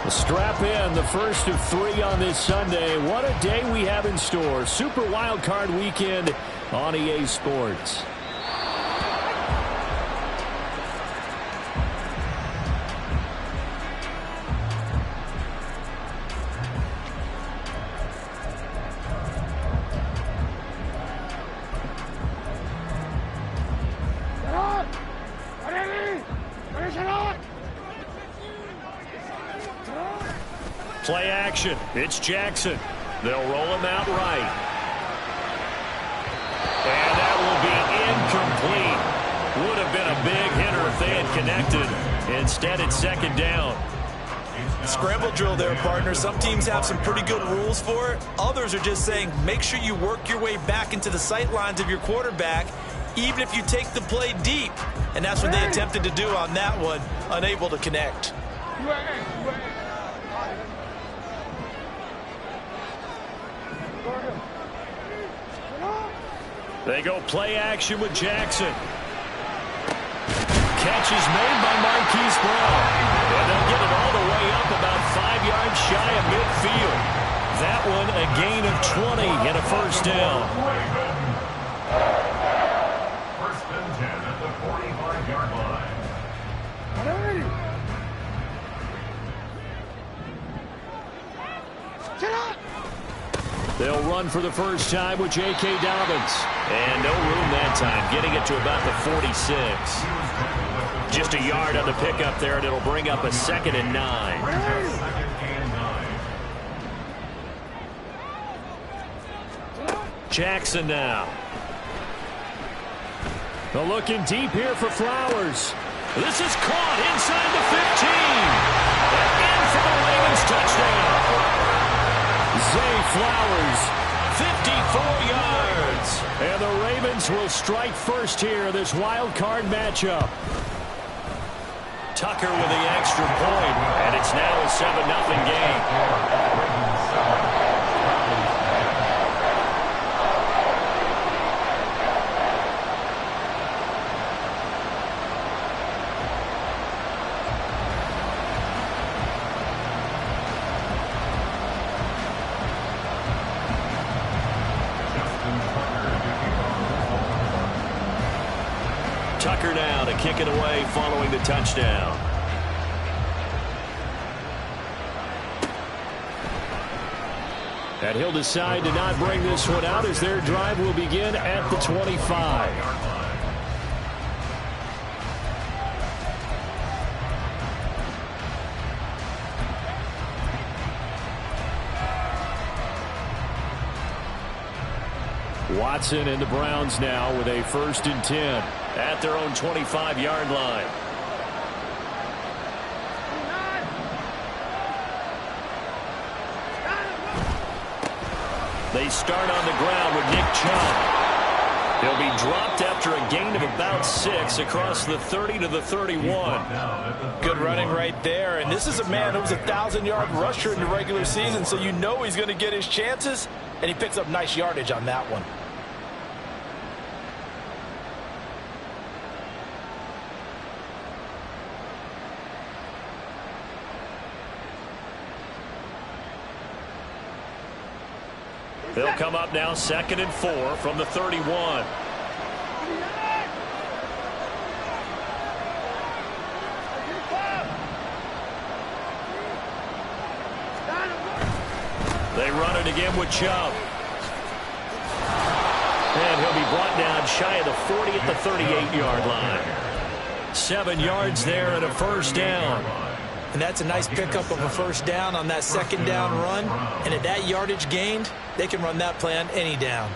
Strap in, the first of 3 on this Sunday. What a day we have in store. Super Wild Card Weekend on EA Sports. Play action. It's Jackson. They'll roll him out right. And that will be incomplete. Would have been a big hitter if they had connected. Instead, it's second down. Scramble drill there, partner. Some teams have some pretty good rules for it. Others are just saying make sure you work your way back into the sight lines of your quarterback, even if you take the play deep. And that's what they attempted to do on that one, unable to connect. They go play action with Jackson. Catch is made by Marquise Brown. And they'll get it all the way up about 5 yards shy of midfield. That one a gain of 20 and a first down. First and 10 at the 45-yard line. They'll run for the first time with J.K. Dobbins. And no room that time, getting it to about the 46. Just a yard on the pickup there, and it'll bring up a 2nd and 9. Jackson now. The looking deep here for Flowers. This is caught inside the 15. And in for the Ravens touchdown. Zay Flowers, 54 yards. And the Ravens will strike first here, this wild card matchup. Tucker with the extra point, and it's now a 7-0 game. Tucker now to kick it away following the touchdown. And he'll decide to not bring this one out as their drive will begin at the 25. Watson and the Browns now with a 1st and 10 at their own 25-yard line. They start on the ground with Nick Chubb. He'll be dropped after a gain of about 6 across the 30 to the 31. Good running right there. And this is a man who was a 1,000-yard rusher in the regular season, so you know he's going to get his chances, and he picks up nice yardage on that one. They'll come up now 2nd and 4 from the 31. They run it again with Chubb. And he'll be brought down shy of the 40 at the 38-yard line. 7 yards there and a first down. And that's a nice pickup of a first down on that 2nd down run. And at that yardage gained, they can run that play on any down.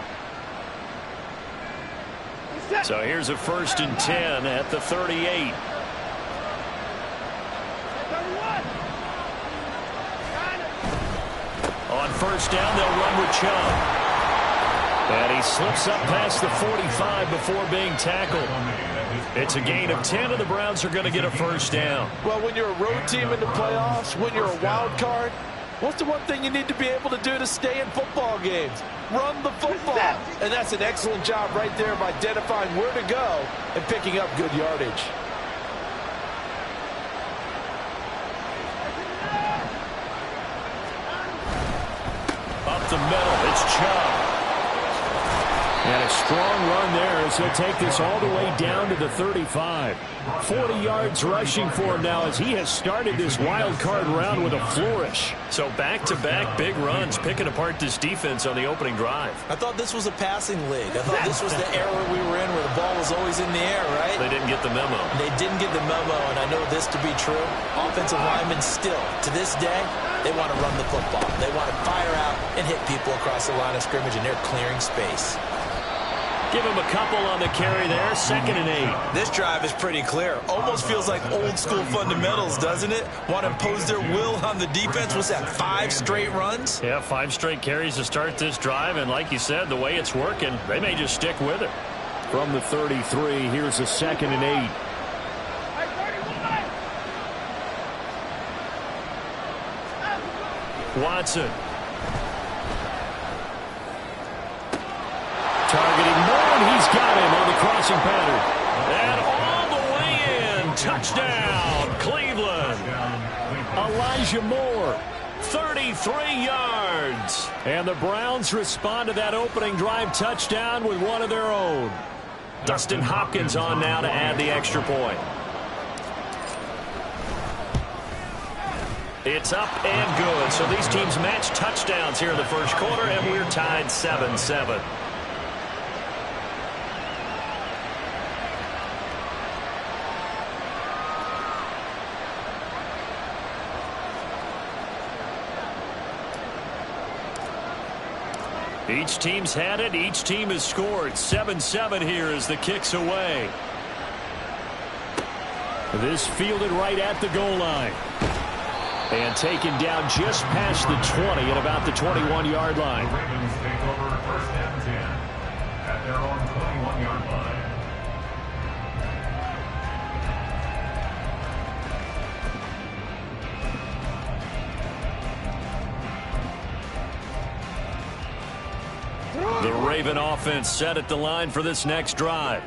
So here's a 1st and 10 at the 38. On first down, they'll run with Chubb. And he slips up past the 45 before being tackled. It's a gain of 10, and the Browns are going to get a first down. Well, when you're a road team in the playoffs, when you're a wild card, what's the one thing you need to be able to do to stay in football games? Run the football. And that's an excellent job right there of identifying where to go and picking up good yardage. the middle. It's Chubb. And a strong run there as he'll take this all the way down to the 35. 40 yards rushing for him now as he has started this wild card round with a flourish. So back-to-back big runs, picking apart this defense on the opening drive. I thought this was a passing league. I thought this was the era we were in where the ball was always in the air, right? They didn't get the memo. They didn't get the memo, and I know this to be true. Offensive linemen still, to this day, they want to run the football. They want to fire out and hit people across the line of scrimmage, and they're clearing space. Give him a couple on the carry there. 2nd and 8. This drive is pretty clear. Almost feels like old school fundamentals, doesn't it? Want to impose their will on the defense. What's that, 5 straight runs? Yeah, 5 straight carries to start this drive. And like you said, the way it's working, they may just stick with it. From the 33, here's a 2nd and 8. Watson. Targeting Moore, he's got him on the crossing pattern. And all the way in. Touchdown, Cleveland. Elijah Moore, 33 yards. And the Browns respond to that opening drive touchdown with one of their own. Dustin Hopkins on now to add the extra point. It's up and good. So these teams match touchdowns here in the first quarter, and we're tied 7-7. Each team's had it. Each team has scored. 7-7 here as the kick's away. This fielded right at the goal line. And taken down just past the 20 at about the 21-yard line. The Ravens take over 1st and 10 at their own 21-yard line. The Raven offense set at the line for this next drive.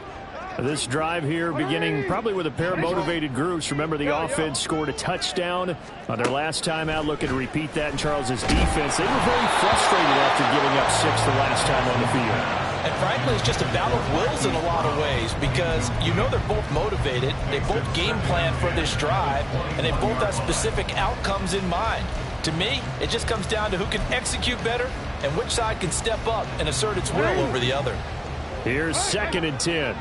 This drive here beginning probably with a pair of motivated groups. Remember, the offense scored a touchdown on their last time out. Looking to repeat that in Charles's defense. They were very frustrated after giving up 6 the last time on the field. And frankly, it's just a battle of wills in a lot of ways because you know they're both motivated. They both game plan for this drive, and they both have specific outcomes in mind. To me, it just comes down to who can execute better and which side can step up and assert its will over the other. Here's 2nd and 10.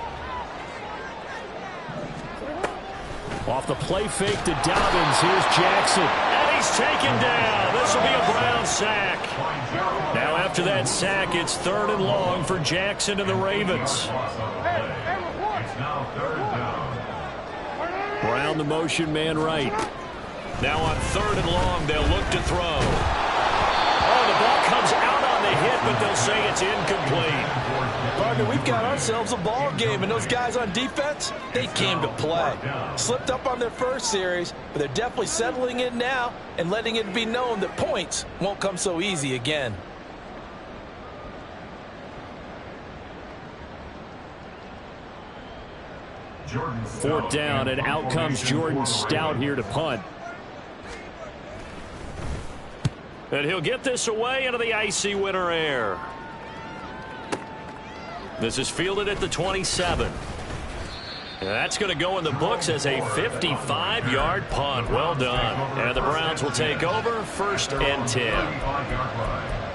Off the play fake to Dobbins. Here's Jackson. And he's taken down. This will be a Brown sack. Now after that sack, it's 3rd and long for Jackson and the Ravens. It's now 3rd down. Brown the motion man right. Now on 3rd and long, they'll look to throw. Oh, the ball comes out on the hit, but they'll say it's incomplete. Partner, we've got ourselves a ball game, and those guys on defense, they came to play. Slipped up on their first series, but they're definitely settling in now and letting it be known that points won't come so easy again. Fourth down, and out comes Jordan Stout here to punt. And he'll get this away into the icy winter air. This is fielded at the 27. And that's going to go in the books as a 55-yard punt. Well done. And the Browns will take over 1st and 10.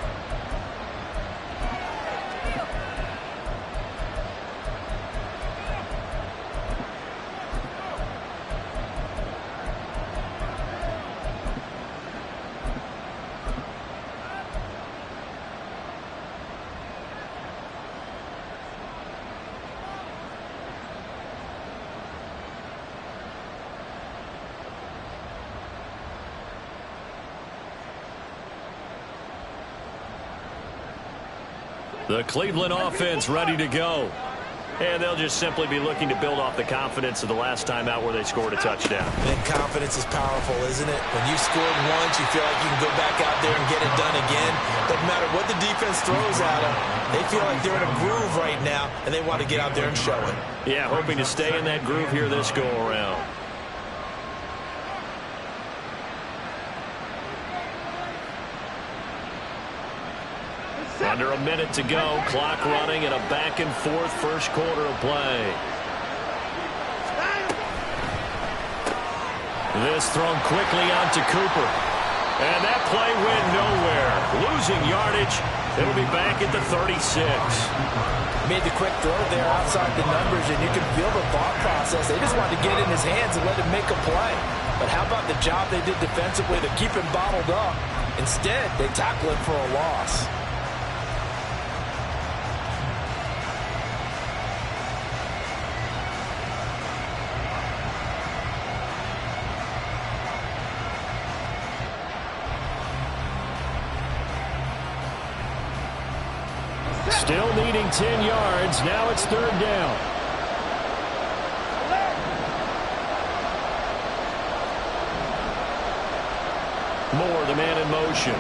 The Cleveland offense ready to go. And they'll just simply be looking to build off the confidence of the last time out where they scored a touchdown. And confidence is powerful, isn't it? When you scored once, you feel like you can go back out there and get it done again. Doesn't matter what the defense throws at them. They feel like they're in a groove right now, and they want to get out there and show it. Yeah, hoping to stay in that groove here this go-around. Under a minute to go. Clock running in a back-and-forth first quarter of play. This thrown quickly out to Cooper. And that play went nowhere. Losing yardage. It'll be back at the 36. Made the quick throw there outside the numbers, and you can feel the thought process. They just wanted to get in his hands and let him make a play. But how about the job they did defensively to keep him bottled up? Instead, they tackle him for a loss. Still needing 10 yards. Now it's third down. Moore, the man in motion.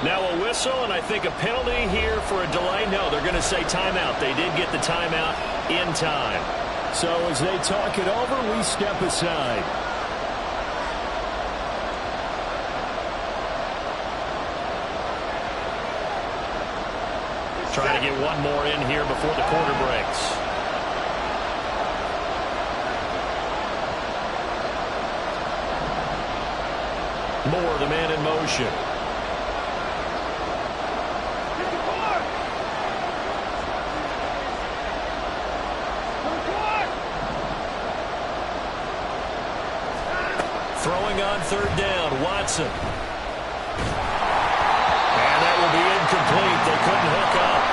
Now a whistle, and I think a penalty here for a delay. No, they're going to say timeout. They did get the timeout in time. So as they talk it over, we step aside. Trying to get one more in here before the quarter breaks. Moore, the man in motion. Throwing on third down, Watson. And that will be incomplete. They couldn't hook up.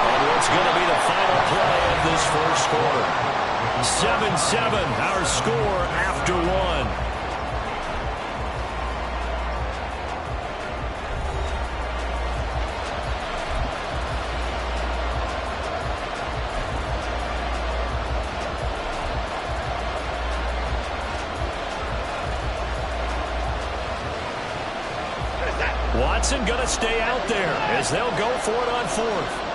And what's going to be the final play of this first quarter? 7-7, our score after one. Watson going to stay out there as they'll go for it on fourth.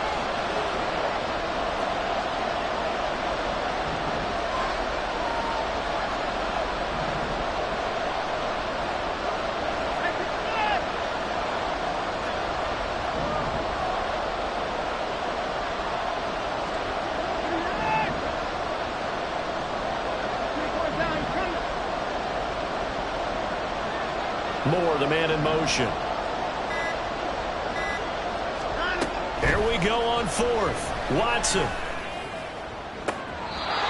Moore, the man in motion. Here we go on fourth. Watson.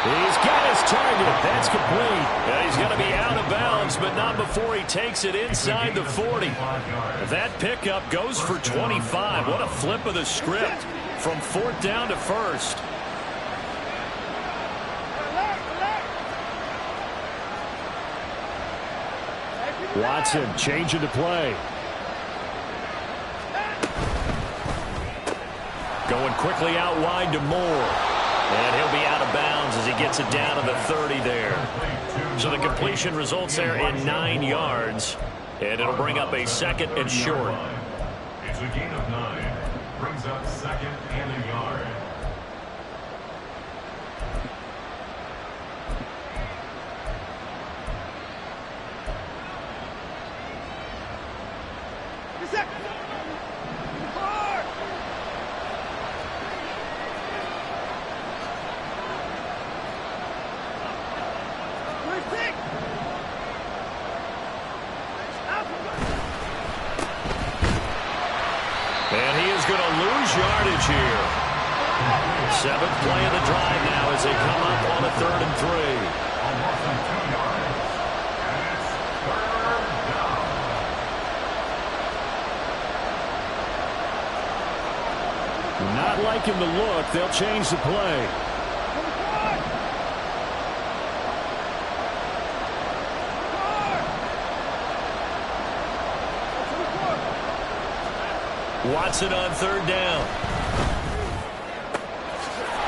He's got his target. That's complete. And he's going to be out of bounds, but not before he takes it inside the 40. That pickup goes for 25. What a flip of the script from fourth down to first. Watson changing to play. Going quickly out wide to Moore. And he'll be out of bounds as he gets it down to the 30 there. So the completion results there in 9 yards. And it'll bring up a second and short. It's a gain of 9. Brings up second and a yard. And he is going to lose yardage here. 7th play of the drive now as they come up on a 3rd and 3. Almost 2 yards. And it's third down. Not liking the look. They'll change the play. Watson on 3rd down.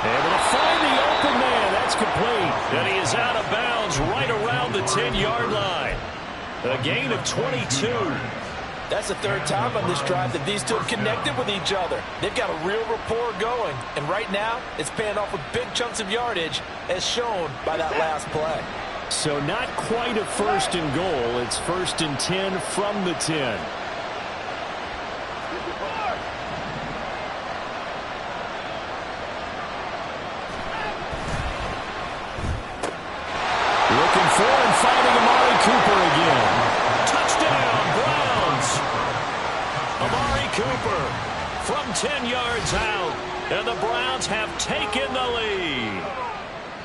Able to find the open man. That's complete. And he is out of bounds right around the 10-yard line. A gain of 22. That's the third time on this drive that these two have connected with each other. They've got a real rapport going. And right now, it's paying off with big chunks of yardage, as shown by that last play. So not quite a 1st and goal. It's 1st and 10 from the 10. Looking for and finding Amari Cooper again. Touchdown, Browns. Amari Cooper from 10 yards out. And the Browns have taken the lead.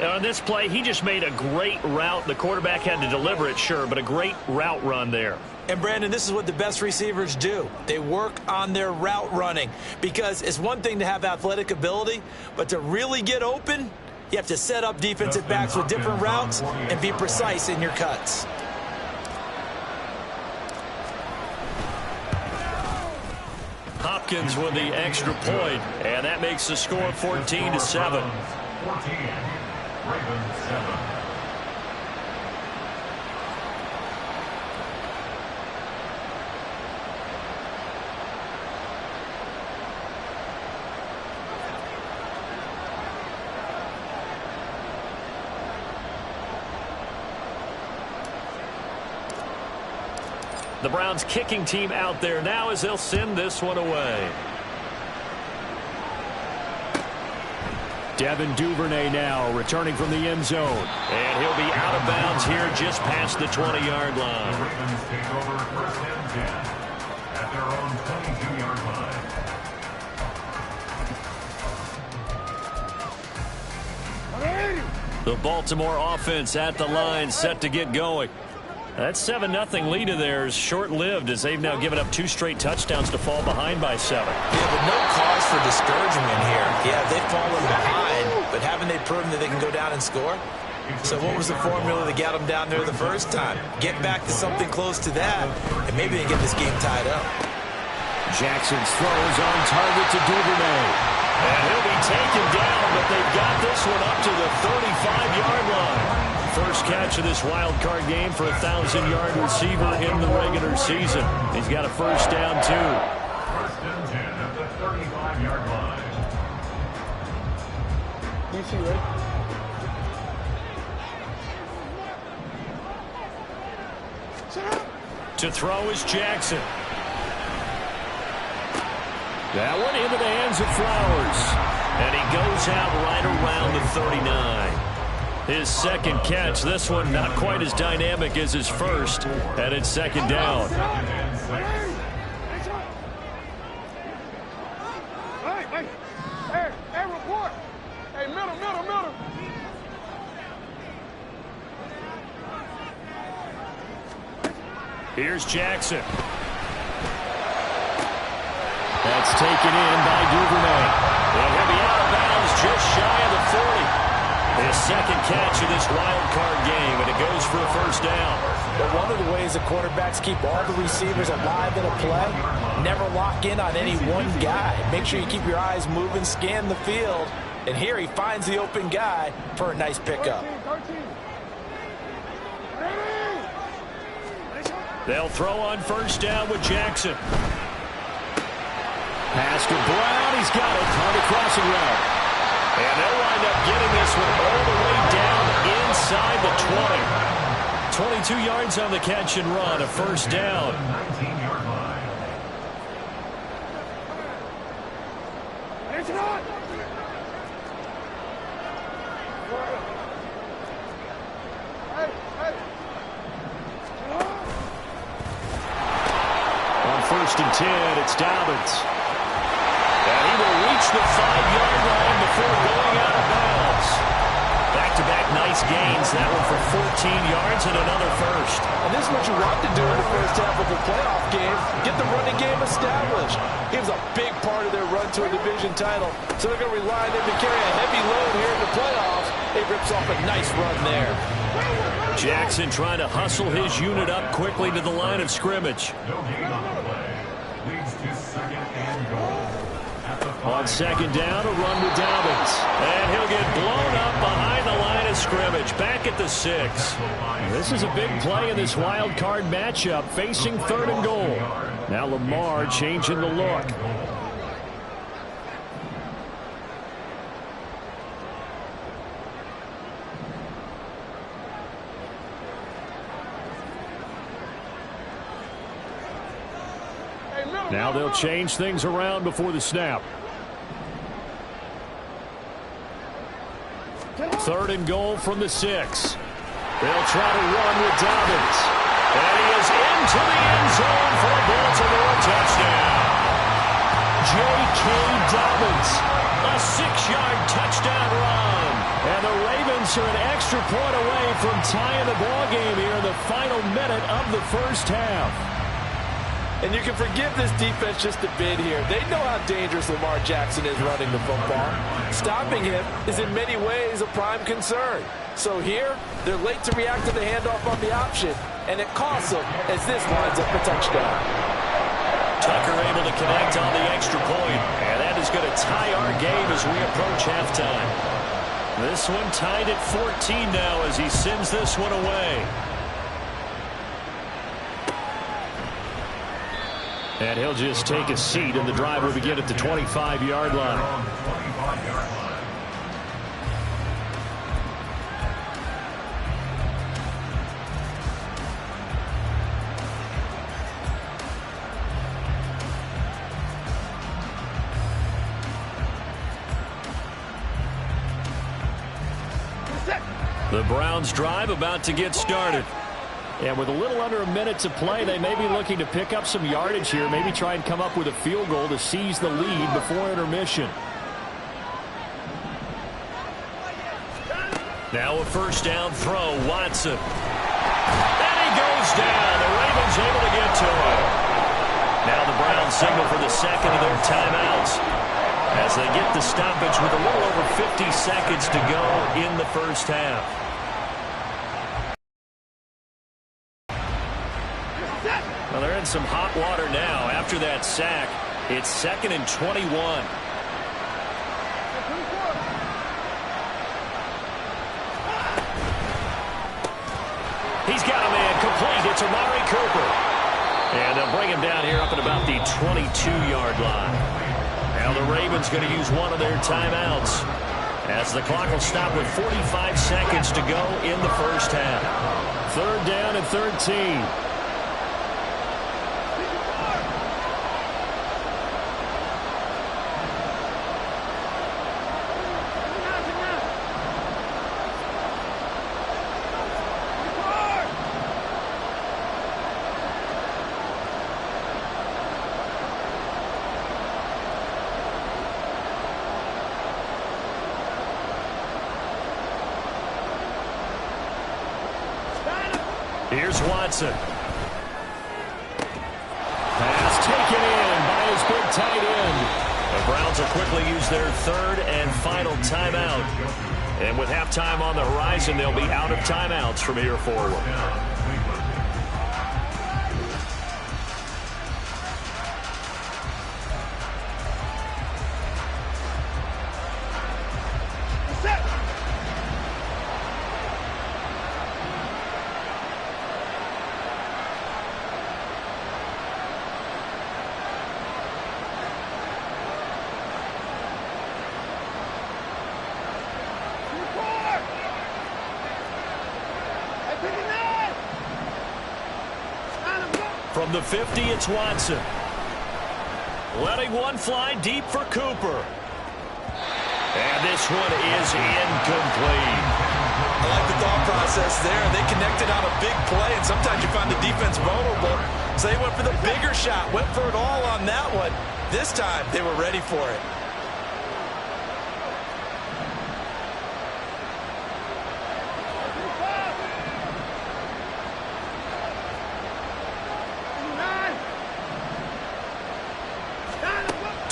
On this play, he just made a great route. The quarterback had to deliver it, sure, but a great route run there. And, Brandon, this is what the best receivers do. They work on their route running, because it's one thing to have athletic ability, but to really get open, you have to set up defensive backs with different routes and be precise in your cuts. Hopkins with the extra point, and that makes the score 14-7. 14, Ravens 7. The Browns kicking team out there now as they'll send this one away. Devin Duvernay now returning from the end zone. And he'll be out of bounds here just past the 20-yard line. The Ravens take over 1st and 10 at their own 22-yard line. The Baltimore offense at the line, set to get going. That 7-0 lead of theirs short-lived, as they've now given up 2 straight touchdowns to fall behind by 7. Yeah, but no cause for discouragement here. Yeah, they've fallen behind, but haven't they proven that they can go down and score? So what was the formula that got them down there the first time? Get back to something close to that, and maybe they can get this game tied up. Jackson's throws on target to Duvernay. And he'll be taken down, but they've got this one up to the 35-yard line. First catch of this wild card game for a 1,000-yard receiver in the regular season. He's got a first down, too. 1st and 10 at the 35-yard line. DC, right? To throw is Jackson. That one into the hands of Flowers. And he goes out right around the 39. His second catch, this one not quite as dynamic as his first, and it's 2nd down. Hey, report. Hey, middle. Here's Jackson. That's taken in by Duvernay. And he'll be out of bounds just shy of the 40. His second catch of this wild card game, and it goes for a first down. But one of the ways the quarterbacks keep all the receivers alive in a play, never lock in on any one guy. Make sure you keep your eyes moving, scan the field. And here he finds the open guy for a nice pickup. 13. They'll throw on first down with Jackson. Pass to Brown. He's got it on the crossing route. And they'll wind up getting this one all the way down inside the 20. 22 yards on the catch and run, a first down. 19-yard line. On 1st and 10, it's Dobbins. And he will reach the 5-yard line before going out of bounds. Back-to-back nice gains. That one for 14 yards and another first. And this is what you want to do in the first half of a playoff game. Get the running game established. He was a big part of their run to a division title. So they're going to rely on him to carry a heavy load here in the playoffs. He rips off a nice run there. Jackson trying to hustle his unit up quickly to the line of scrimmage. No gain on the play. Leads to 2nd and goal. On 2nd down, a run with Dobbins. And he'll get blown up behind the line of of scrimmage, back at the 6. This is a big play in this wild card matchup, facing 3rd and goal. Now Lamar changing the look. Now they'll change things around before the snap. 3rd and goal from the 6. They'll try to run with Dobbins. And he is into the end zone for a Baltimore touchdown. J.K. Dobbins, a 6-yard touchdown run. And the Ravens are an extra point away from tying the ballgame here in the final minute of the first half. And you can forgive this defense just a bit here. They know how dangerous Lamar Jackson is running the football. Stopping him is in many ways a prime concern. So here, they're late to react to the handoff on the option, and it costs them as this winds up a touchdown. Tucker able to connect on the extra point, and that is going to tie our game as we approach halftime. This one tied at 14 now as he sends this one away. And he'll just take a seat, and the drive will begin at the 25-yard line. The Browns drive about to get started. And with a little under a minute to play, they may be looking to pick up some yardage here, maybe try and come up with a field goal to seize the lead before intermission. Now a first down throw, Watson. And he goes down. The Ravens able to get to him. Now the Browns signal for the second of their timeouts as they get the stoppage with a little over 50 seconds to go in the first half. Well, they're in some hot water now after that sack. It's 2nd and 21. He's got a man complete. It's Amari Cooper. And they'll bring him down here up at about the 22-yard line. Now the Ravens going to use one of their timeouts as the clock will stop with 45 seconds to go in the first half. 3rd down and 13. Here's Watson. Pass taken in by his big tight end. The Browns will quickly use their 3rd and final timeout. And with halftime on the horizon, they'll be out of timeouts from here forward. From the 50, it's Watson. Letting one fly deep for Cooper. And this one is incomplete. I like the thought process there. They connected on a big play, and sometimes you find the defense vulnerable. So they went for the bigger shot, went for it all on that one. This time, they were ready for it.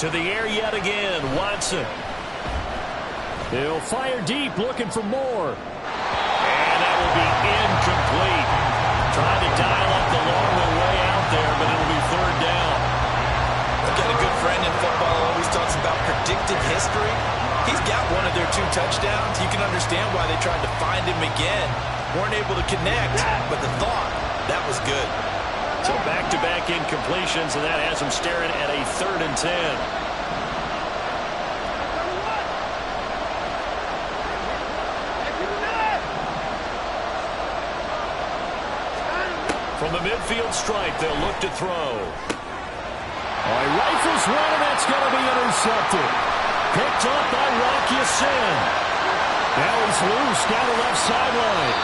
To the air yet again, Watson. He'll fire deep, looking for more. And that will be incomplete. Trying to dial up the long way out there, but it'll be 3rd down. I've got a good friend in football who always talks about predictive history. He's got one of their 2 touchdowns. You can understand why they tried to find him again. Weren't able to connect, but the thought, that was good. So back-to-back incompletions, and that has him staring at a 3rd and 10. From the midfield stripe, they'll look to throw. Oh, he rifles one, and that's going to be intercepted. Picked up by Rocky Sin. Now he's loose down the left sideline.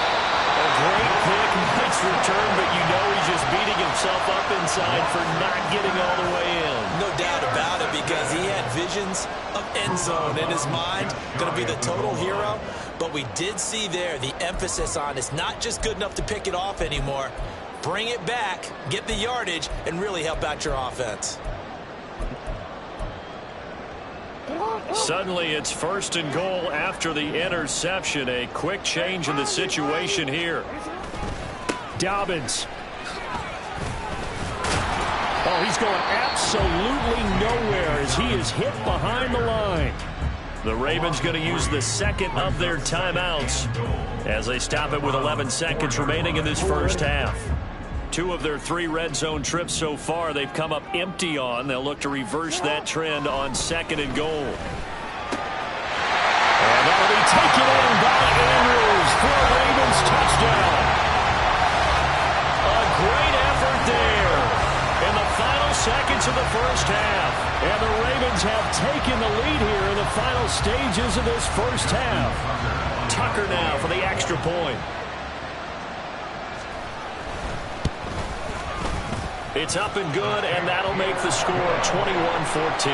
A great pick, nice return, but you know he's just beating himself up inside for not getting all the way in. No doubt about it, because he had visions of end zone in his mind. Going to be the total hero. But we did see there the emphasis on it's not just good enough to pick it off anymore. Bring it back, get the yardage, and really help out your offense. Suddenly it's 1st and goal after the interception. A quick change in the situation here. Dobbins. Oh, he's going absolutely nowhere as he is hit behind the line. The Ravens going to use the 2nd of their timeouts as they stop it with 11 seconds remaining in this first half. 2 of their 3 red zone trips so far they've come up empty on. They'll look to reverse that trend on 2nd and goal. And that'll be taken in by Andrews for a Ravens touchdown. A great effort there in the final seconds of the first half. And the Ravens have taken the lead here in the final stages of this first half. Tucker now for the extra point. It's up and good, and that'll make the score 21-14.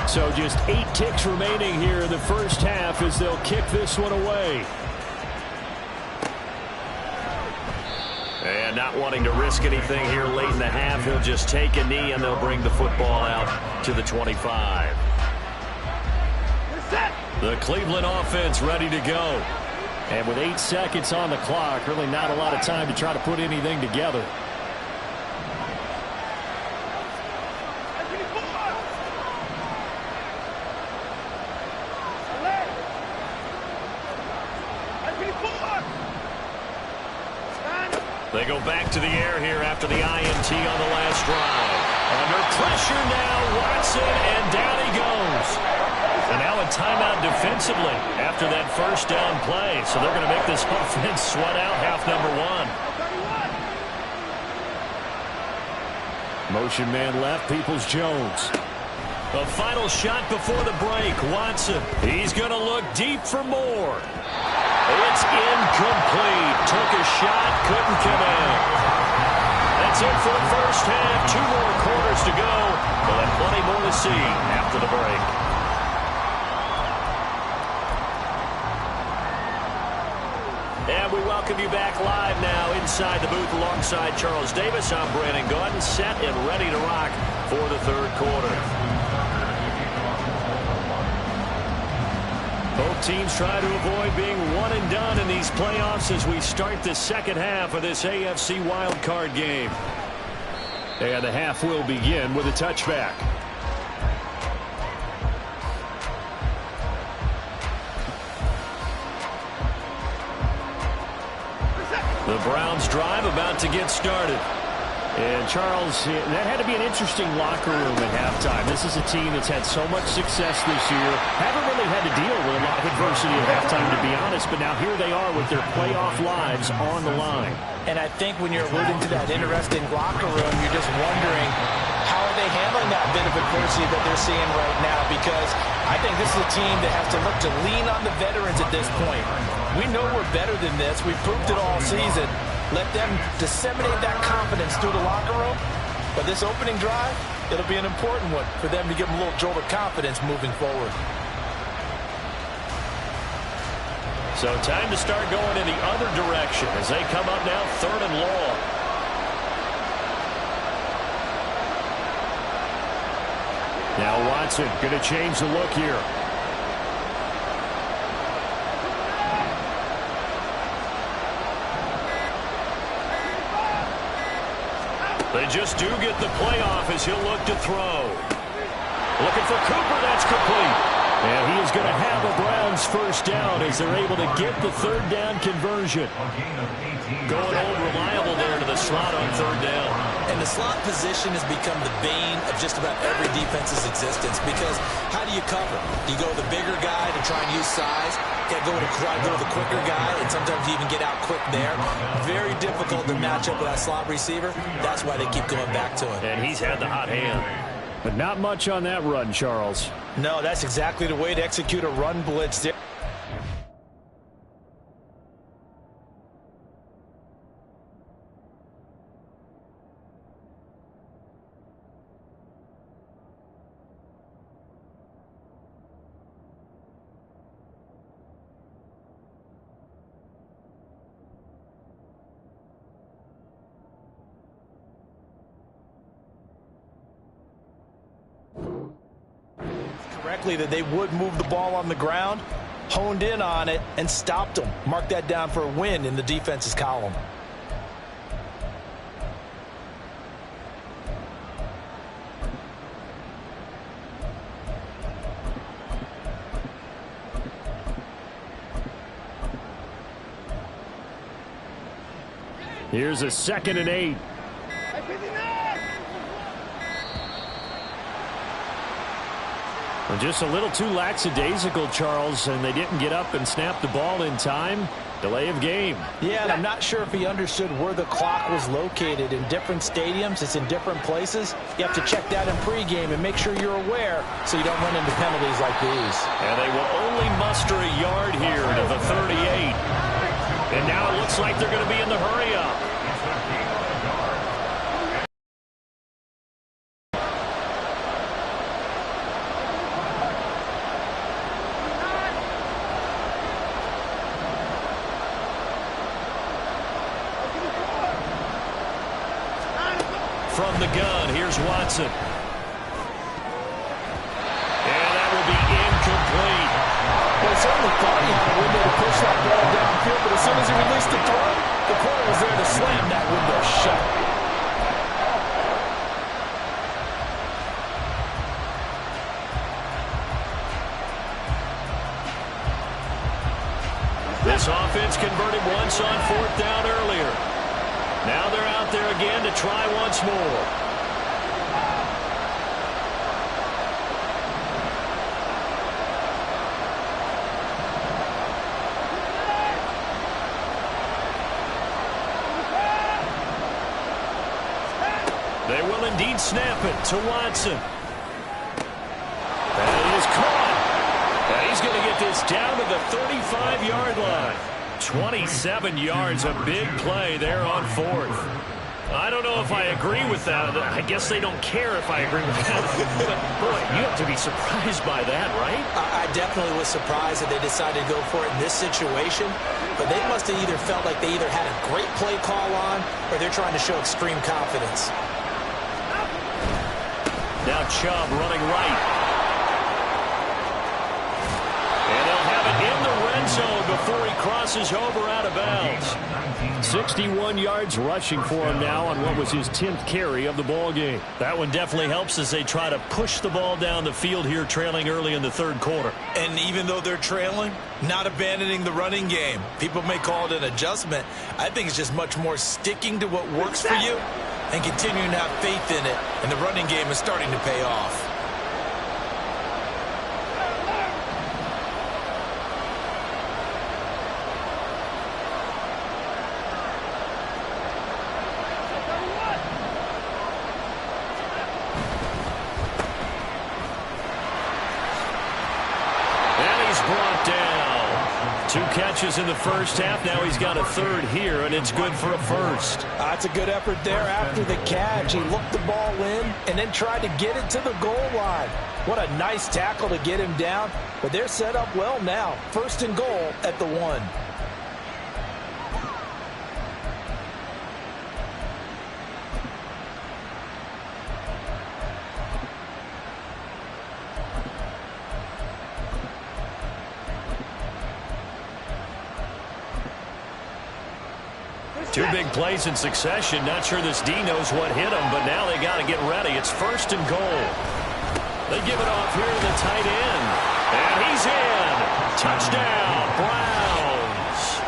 So just 8 ticks remaining here in the first half as they'll kick this one away. And not wanting to risk anything here late in the half, he'll just take a knee and they'll bring the football out to the 25. The Cleveland offense ready to go. And with 8 seconds on the clock, really not a lot of time to try to put anything together. They go back to the air here after the INT on the last drive. Under pressure now, Watson, and down he goes. And now a timeout defensively after that first down play. So they're going to make this offense sweat out half number 1. Motion man left, Peoples-Jones. A final shot before the break. Watson, he's going to look deep for more. It's incomplete. Took a shot, couldn't come in. That's it for the first half. 2 more quarters to go. We'll have plenty more to see after the break. And we welcome you back live now inside the booth alongside Charles Davis. I'm Brandon Gaudin, set and ready to rock for the 3rd quarter. Both teams try to avoid being one and done in these playoffs as we start the second half of this AFC wildcard game. And the half will begin with a touchback. The Browns drive about to get started. And Charles, that had to be an interesting locker room at halftime. This is a team that's had so much success this year. Haven't really had to deal with a lot of adversity at halftime, to be honest. But now here they are with their playoff lives on the line. And I think when you're alluding to that interesting locker room, you're just wondering how are they handling that bit of adversity that they're seeing right now. Because I think this is a team that has to look to lean on the veterans at this point. We know we're better than this. We've proved it all season. Let them disseminate that confidence through the locker room. But this opening drive, it'll be an important one for them to give them a little jolt of confidence moving forward. So time to start going in the other direction as they come up now 3rd and long. Now Watson going to change the look here. They just do get the playoff as he'll look to throw. Looking for Cooper. That's complete. And he is going to have a Browns first down as they're able to get the third down conversion. Going old reliable there to the slot on third down. And the slot position has become the bane of just about every defense's existence because how do you cover? Do you go with the bigger guy to try and use size? You got to go with the quicker guy, and sometimes you even get out quick there. Very difficult to match up with that slot receiver. That's why they keep going back to him. And he's had the hot hand. But not much on that run, Charles. No, that's exactly the way to execute a run blitz there. Correctly that they would move the ball on the ground, honed in on it, and stopped them. Mark that down for a win in the defense's column. Here's a 2nd and 8. Just a little too lackadaisical, Charles, and they didn't get up and snap the ball in time. Delay of game. Yeah, and I'm not sure if he understood where the clock was located. In different stadiums, it's in different places. You have to check that in pregame and make sure you're aware so you don't run into penalties like these. And they will only muster a yard here to the 38. And now it looks like they're going to be in the hurry-up. From the gun, here's Watson. And that will be incomplete. Well, he certainly thought he had a window to push that ball downfield, but as soon as he released the throw, the corner was there to slam that window shut. This offense converted once on 4th down earlier. Now they're out there again to try once more. They will indeed snap it to Watson. And it is caught. And he's going to get this down to the 35-yard line. 27 yards, a big play there on 4th. I don't know if I agree with that. I guess they don't care if I agree with that. But, boy, you have to be surprised by that, right? I definitely was surprised that they decided to go for it in this situation. But they must have either felt like they either had a great play call on or they're trying to show extreme confidence. Now Chubb running right. And they'll have it in the red zone before he crosses over out of bounds. 61 yards rushing for him now on what was his 10th carry of the ball game. That one definitely helps as they try to push the ball down the field here, trailing early in the 3rd quarter. And even though they're trailing, not abandoning the running game. People may call it an adjustment. I think it's just much more sticking to what works for you and continuing to have faith in it. And the running game is starting to pay off. Catches in the first half. Now he's got a 3rd here, and it's good for a 1st. That's a good effort there after the catch. He looked the ball in and then tried to get it to the goal line. What a nice tackle to get him down. But they're set up well now. 1st and goal at the 1. Two big plays in succession. Not sure this D knows what hit him, but now they got to get ready. It's 1st and goal. They give it off here to the tight end. And he's in. Touchdown, Browns.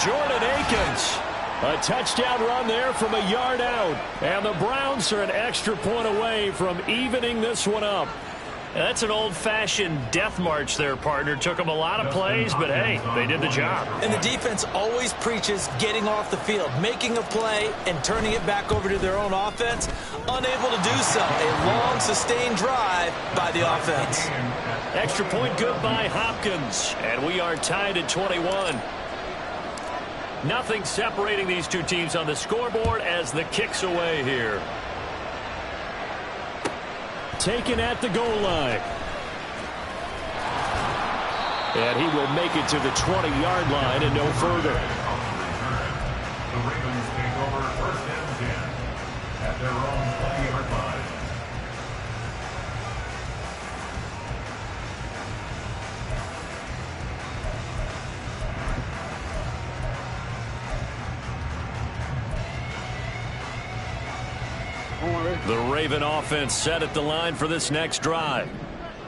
Jordan Akins. A touchdown run there from a yard out. And the Browns are an extra point away from evening this one up. That's an old-fashioned death march there, partner. Took them a lot of plays, but, hey, they did the job. And the defense always preaches getting off the field, making a play, and turning it back over to their own offense. Unable to do so. A long, sustained drive by the offense. Extra point good by Hopkins. And we are tied at 21. Nothing separating these two teams on the scoreboard as the kick's away here. Taken at the goal line. And he will make it to the 20-yard line and no further. The Ravens take over 1st and 10 at their own 20-yard line. The Raven offense set at the line for this next drive.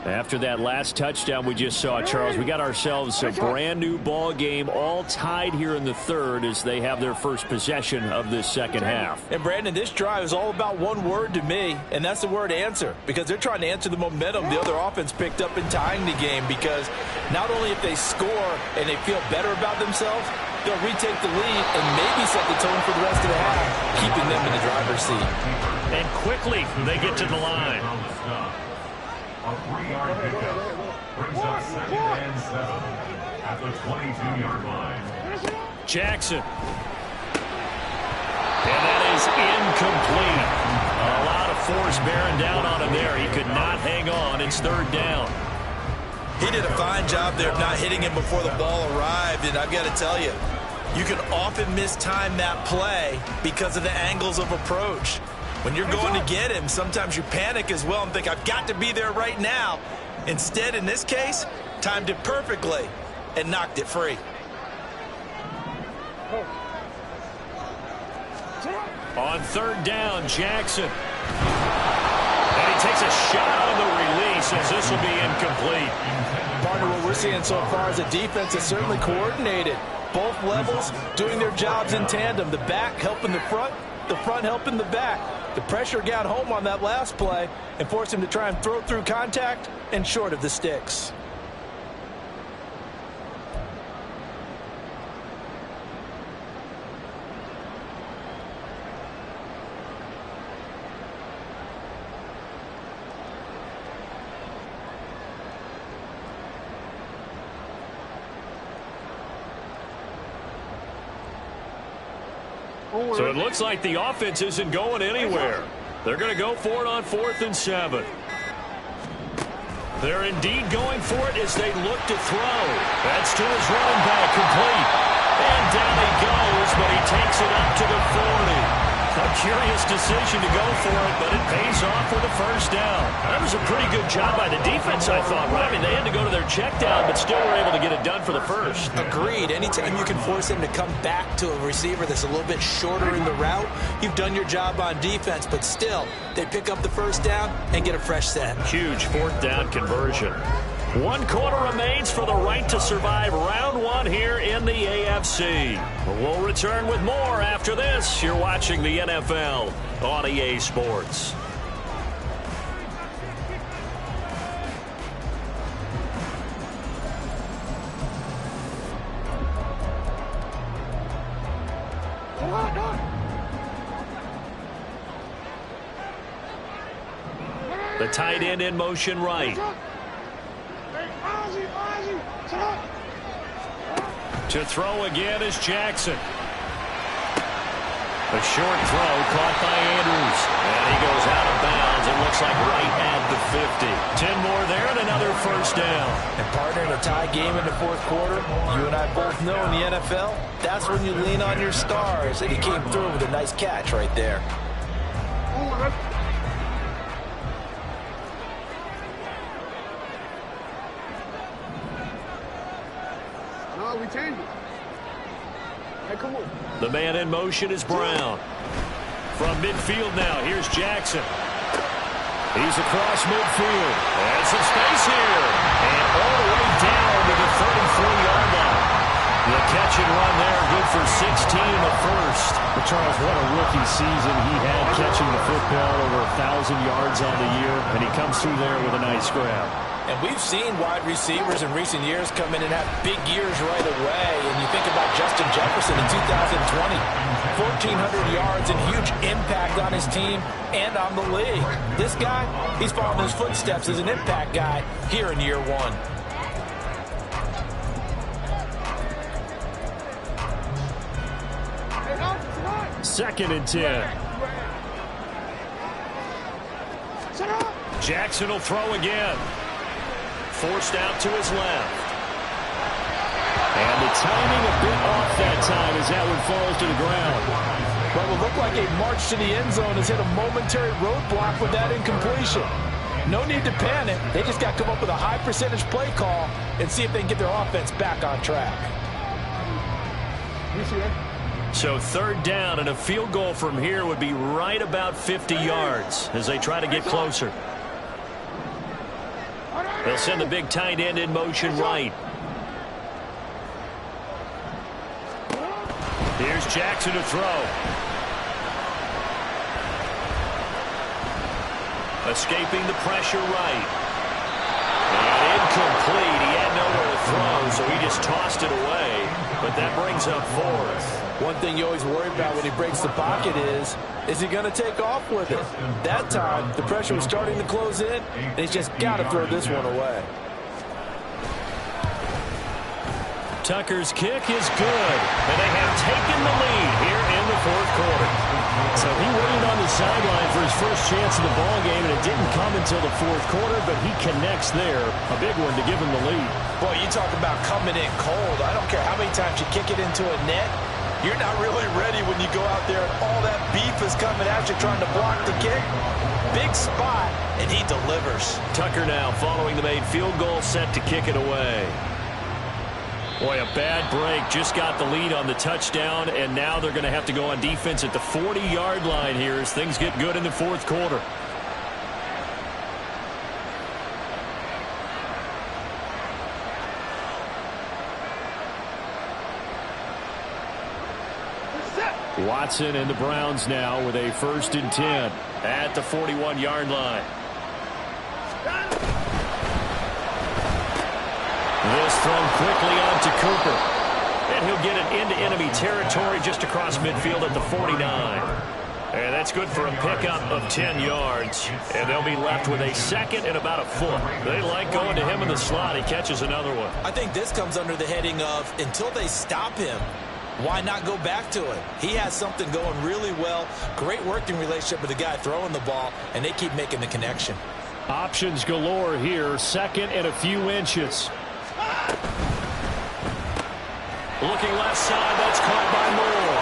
After that last touchdown we just saw, Charles, we got ourselves a brand new ball game, all tied here in the 3rd as they have their first possession of this second half. And, Brandon, this drive is all about one word to me, and that's the word answer, because they're trying to answer the momentum the other offense picked up in tying the game, because not only if they score and they feel better about themselves, they'll retake the lead and maybe set the tone for the rest of the half, keeping them in the driver's seat. And quickly they get to the line. A 3-yard pickup brings up 2nd and 7 at the 22-yard line. Jackson. And that is incomplete. A lot of force bearing down on him there. He could not hang on. It's 3rd down. He did a fine job there of not hitting him before the ball arrived, and I've got to tell you, you can often mistime that play because of the angles of approach. When you're going to get him, sometimes you panic as well and think, I've got to be there right now. Instead, in this case, timed it perfectly and knocked it free. On 3rd down, Jackson. And he takes a shot on the release as this will be incomplete. Partner, what we're seeing so far is a defense that's certainly coordinated. Both levels doing their jobs in tandem. The back helping the front helping the back. The pressure got home on that last play and forced him to try and throw through contact and short of the sticks. So it looks like the offense isn't going anywhere. They're going to go for it on 4th and 7. They're indeed going for it as they look to throw. That's to his running back, complete. And down he goes, but he takes it up to the 40. A curious decision to go for it, but it pays off with a 1st down. That was a pretty good job by the defense, I thought, right? I mean, they had to go to their check down, but still were able to get it done for the 1st. Agreed. Anytime you can force him to come back to a receiver that's a little bit shorter in the route, you've done your job on defense, but still, they pick up the 1st down and get a fresh set. Huge 4th down conversion. 1 quarter remains for the right to survive round 1 here in the AFC. We'll return with more after this. You're watching the NFL on EA Sports. The tight end in motion right. To throw again is Jackson. A short throw caught by Andrews. And he goes out of bounds. It looks like right at the 50. 10 more there and another 1st down. And partner, in a tie game in the 4th quarter, you and I both know in the NFL, that's when you lean on your stars. And he came through with a nice catch right there. No, we changed it. Hey, come on. The man in motion is Brown. From midfield now, here's Jackson. He's across midfield. And some space here. And all the way down to the 34-yard line. The catch and run there, good for 16 in the first. But Charles, what a rookie season he had catching the football, over 1,000 yards on the year, and he comes through there with a nice grab. And we've seen wide receivers in recent years come in and have big years right away. And you think about Justin Jefferson in 2020, 1,400 yards and huge impact on his team and on the league. This guy, he's following his footsteps as an impact guy here in year one. Second and 10. Jackson will throw again. Forced out to his left. And the timing a bit off that time as that one falls to the ground. What will look like a march to the end zone has hit a momentary roadblock with that incompletion. No need to panic. They just got to come up with a high percentage play call and see if they can get their offense back on track. So third down and a field goal from here would be right about 50 yards as they try to get closer. They'll send the big tight end in motion right. Here's Jackson to throw. Escaping the pressure right. And incomplete. He had nowhere to throw, so he just tossed it away. But that brings up fourth. One thing you always worry about when he breaks the pocket is he going to take off with it? That time, the pressure was starting to close in, and he's just got to throw this one away. Tucker's kick is good, and they have taken the lead here in the fourth quarter. So he waited on the sideline for his first chance in the ball game, and it didn't come until the fourth quarter, but he connects there. A big one to give him the lead. Boy, you talk about coming in cold. I don't care how many times you kick it into a net. You're not really ready when you go out there and all that beef is coming at you trying to block the kick. Big spot, and he delivers. Tucker now following the made field goal, set to kick it away. Boy, a bad break. Just got the lead on the touchdown, and now they're going to have to go on defense at the 40-yard line here as things get good in the fourth quarter. Watson and the Browns now with a 1st and 10 at the 41-yard line. This thrown quickly on to Cooper. And he'll get it into enemy territory just across midfield at the 49. And that's good for a pickup of 10 yards. And they'll be left with a second and about a foot. They like going to him in the slot. He catches another one. I think this comes under the heading of until they stop him, why not go back to it? He has something going really well. Great working relationship with the guy throwing the ball, and they keep making the connection. Options galore here. Second and a few inches. Looking left side. That's caught by Moore.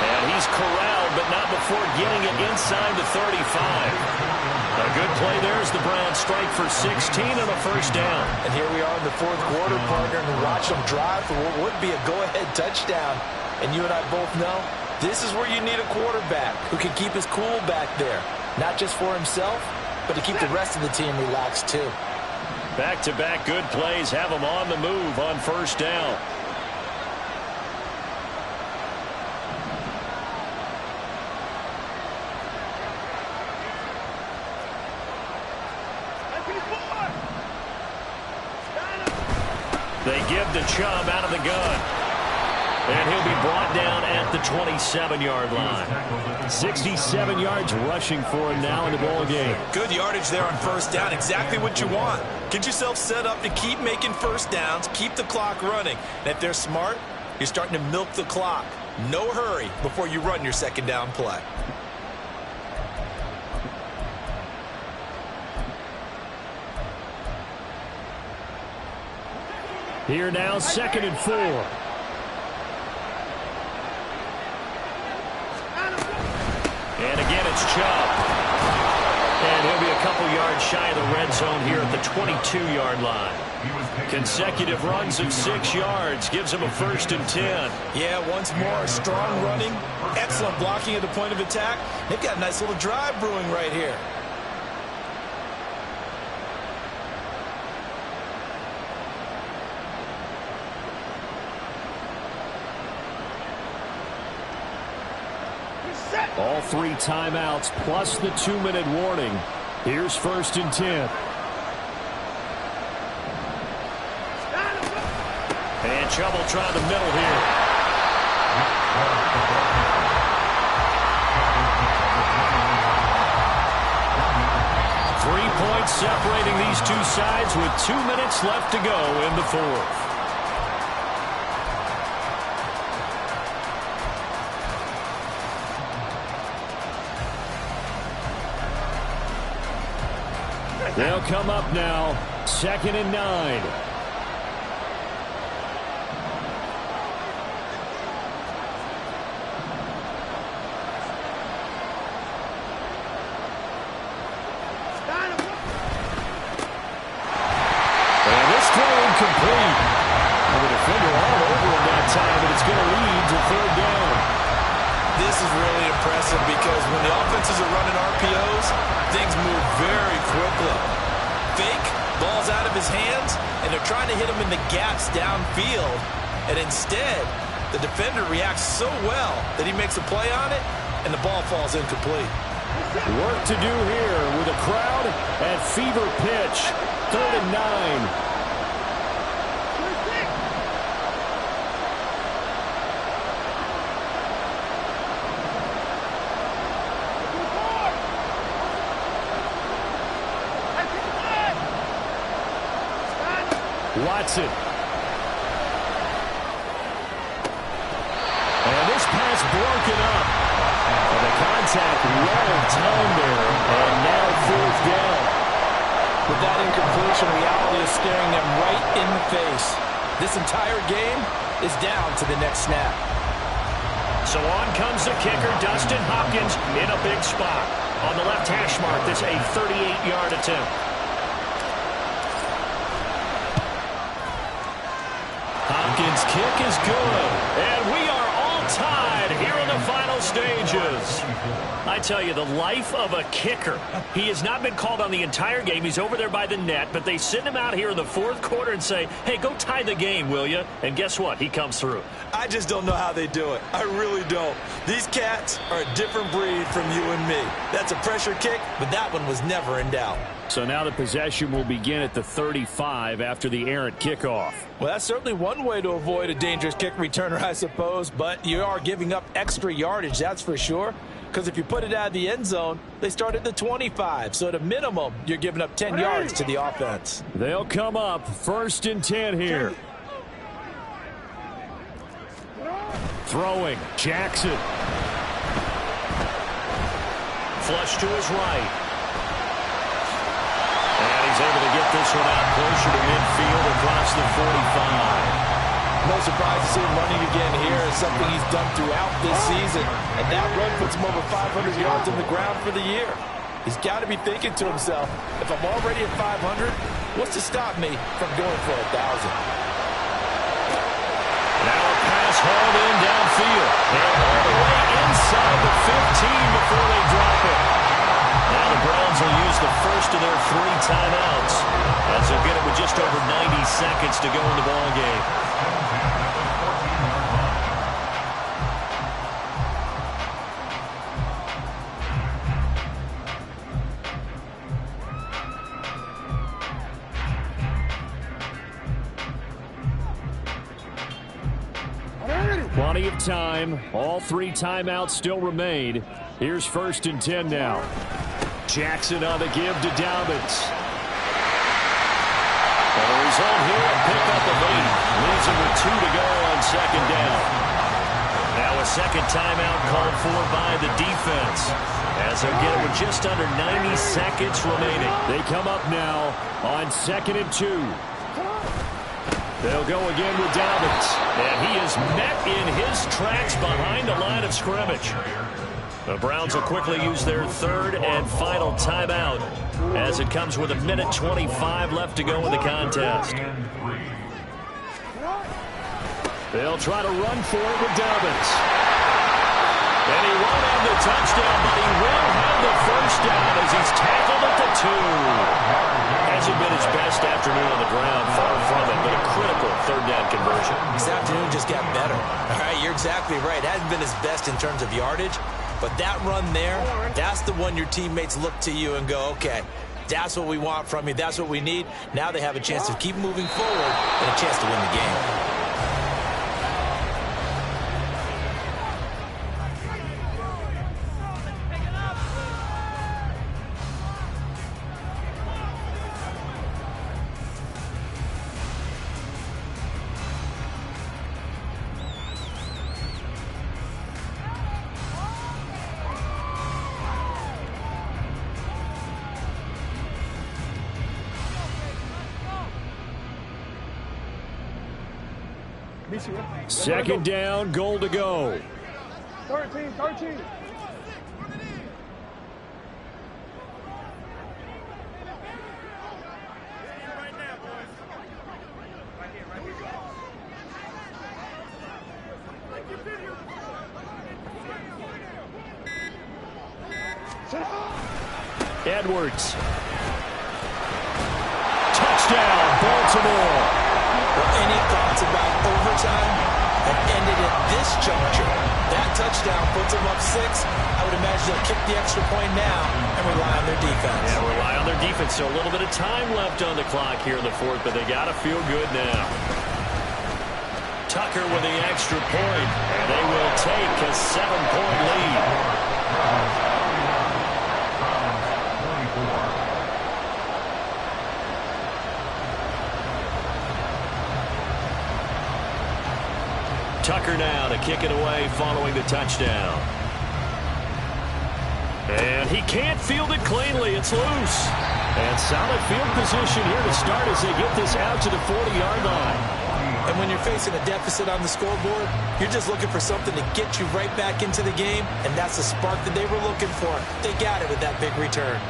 And he's corralled, but not before getting it inside the 35. A good play there as the Browns strike for 16 and a first down. And here we are in the fourth quarter, partner, and watch them drive for what would be a go-ahead touchdown. And you and I both know this is where you need a quarterback who can keep his cool back there. Not just for himself, but to keep the rest of the team relaxed too. Back-to-back good plays have them on the move on first down. They give the Chubb out of the gun. And he'll be brought down at the 27-yard line. 67 yards rushing for him now in the ball game. Good yardage there on first down. Exactly what you want. Get yourself set up to keep making first downs, keep the clock running. And if they're smart, you're starting to milk the clock. No hurry before you run your second down play. Here now, 2nd and 4. And again, it's Chubb. And he'll be a couple yards shy of the red zone here at the 22-yard line. Consecutive runs of 6 yards gives him a 1st and 10. Yeah, once more, strong running, excellent blocking at the point of attack. They've got a nice little drive brewing right here. All 3 timeouts plus the 2-minute warning. Here's 1st and 10. And trouble trying the middle here. Three points separating these two sides with 2 minutes left to go in the 4th. They'll come up now, 2nd and 9. And this throw incomplete. And the defender all over him that time, but it's going to lead to 3rd down. This is really impressive because when the offenses are running RPOs, things move very quickly. Fake, ball's out of his hands, and they're trying to hit him in the gaps downfield. And instead, the defender reacts so well that he makes a play on it, and the ball falls incomplete. Work to do here with a crowd at fever pitch. 3rd and 9. Watson. And this pass broken up. And the contact well timed there. And now 4th down. With that incompletion, reality is staring them right in the face. This entire game is down to the next snap. So on comes the kicker, Dustin Hopkins, in a big spot. On the left hash mark, this a 38-yard attempt. Hopkins' kick is good. And we are all tied here in the final stages. I tell you, the life of a kicker. He has not been called on the entire game. He's over there by the net, but they send him out here in the 4th quarter and say, hey, go tie the game, will you? And guess what? He comes through. I just don't know how they do it. I really don't. These cats are a different breed from you and me. That's a pressure kick, but that one was never in doubt. So now the possession will begin at the 35 after the errant kickoff. Well, that's certainly one way to avoid a dangerous kick returner, I suppose, but you are giving up extra yardage, that's for sure. Because if you put it out of the end zone, they start at the 25. So at a minimum, you're giving up 10 yards to the offense. They'll come up 1st and 10 here. Throwing, Jackson. Flush to his right. And he's able to get this one out closer to midfield across the 45. No surprise to see him running again here. It's something he's done throughout this season. And that run puts him over 500 yards on the ground for the year. He's got to be thinking to himself, if I'm already at 500, what's to stop me from going for 1,000? Now a pass hauled in downfield. And all the way inside the 15 before they drop it. Now the Browns will use the first of their 3 timeouts as they'll get it with just over 90 seconds to go in the ballgame. Plenty of time. All 3 timeouts still remain. Here's 1st and 10 now. Jackson on the give to Dobbins. And the result here, a pickup of 8. Leaves him with 2 to go on 2nd down. Now a second timeout called for by the defense, as they'll get it with just under 90 seconds remaining. They come up now on 2nd and 2. They'll go again with Dobbins. And he is met in his tracks behind the line of scrimmage. The Browns will quickly use their third and final timeout as it comes with 1:25 left to go in the contest. They'll try to run for it with Dobbins. And he won't have the touchdown, but he will have the first down as he's tackled at the 2. Hasn't been his best afternoon on the ground, far from it, but a critical third down conversion. This afternoon just got better. All right, you're exactly right. Hasn't been his best in terms of yardage, but that run there, that's the one your teammates look to you and go, okay, that's what we want from you. That's what we need. Now they have a chance to keep moving forward and a chance to win the game. Second down, goal to go. 13. Edwards. Touchdown, Baltimore. Well, any thoughts about overtime have ended at this juncture. That touchdown puts them up 6. I would imagine they'll kick the extra point now and rely on their defense. Yeah, rely on their defense. So a little bit of time left on the clock here in the fourth, but they got to feel good now. Tucker with the extra point, and they will take a 7-point lead. Tucker now to kick it away following the touchdown. And he can't field it cleanly. It's loose. And solid field position here to start as they get this out to the 40-yard line. And when you're facing a deficit on the scoreboard, you're just looking for something to get you right back into the game, and that's the spark that they were looking for. They got it with that big return.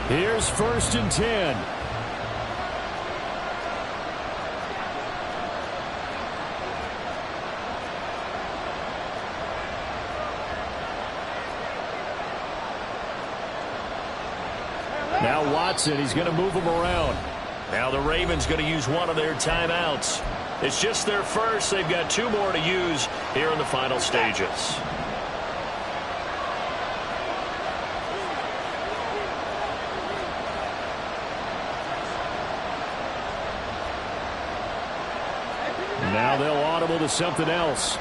Here's 1st and 10. Now Watson, he's going to move him around. Now the Ravens going to use one of their timeouts. It's just their first. They've got 2 more to use here in the final stages. Now they'll audible to something else.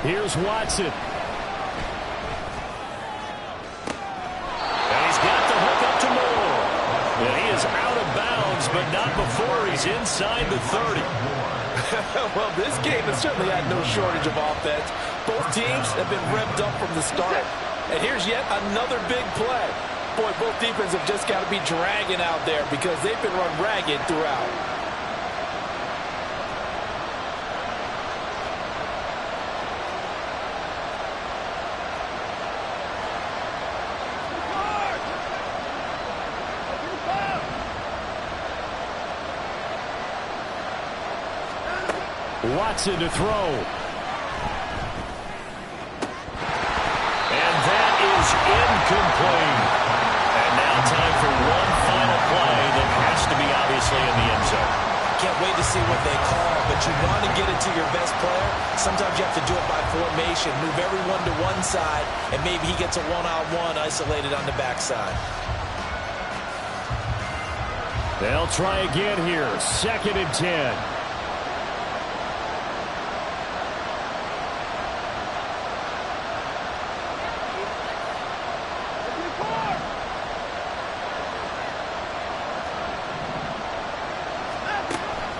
Here's Watson. And he's got the hook up to Moore. And he is out of bounds, but not before he's inside the 30. Well, this game has certainly had no shortage of offense. Both teams have been revved up from the start. And here's yet another big play. Boy, both defenses have just got to be dragging out there because they've been run ragged throughout. Watson to throw. And that is incomplete. And now time for one final play that has to be obviously in the end zone. Can't wait to see what they call, but you want to get it to your best player. Sometimes you have to do it by formation. Move everyone to one side, and maybe he gets a one-on-one isolated on the backside. They'll try again here. 2nd and 10.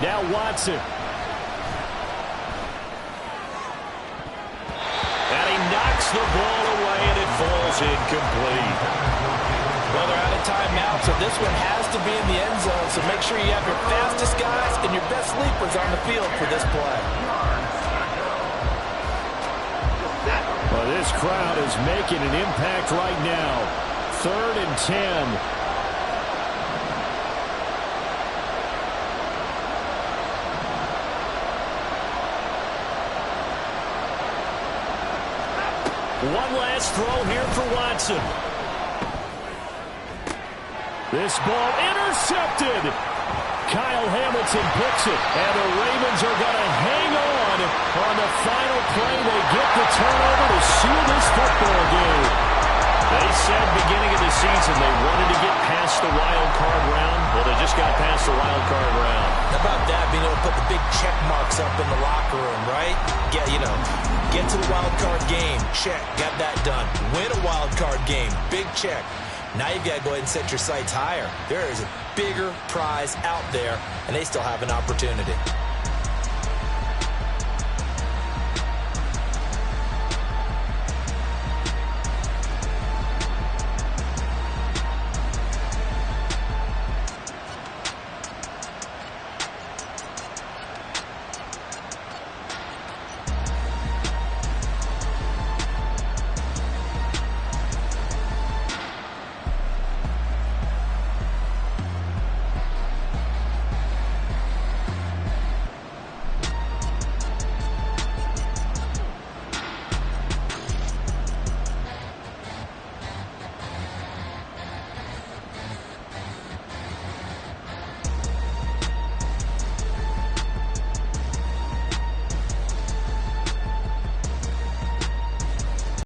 Now Watson. And the ball away, and it falls incomplete. Well, they're out of timeout, so this one has to be in the end zone. So make sure you have your fastest guys and your best sleepers on the field for this play. Well, this crowd is making an impact right now. 3rd and 10. One last throw here for Watson. This ball intercepted. Kyle Hamilton picks it, and the Ravens are going to hang on the final play. They get the turnover to seal this football game. They said beginning of the season they wanted to get past the wild card round. Well, they just got past the wild card round. How about that, being able to put the big check marks up in the locker room, right? Get to the wild card game. Check. Got that done. Win a wild card game. Big check. Now you've got to go ahead and set your sights higher. There is a bigger prize out there, and they still have an opportunity.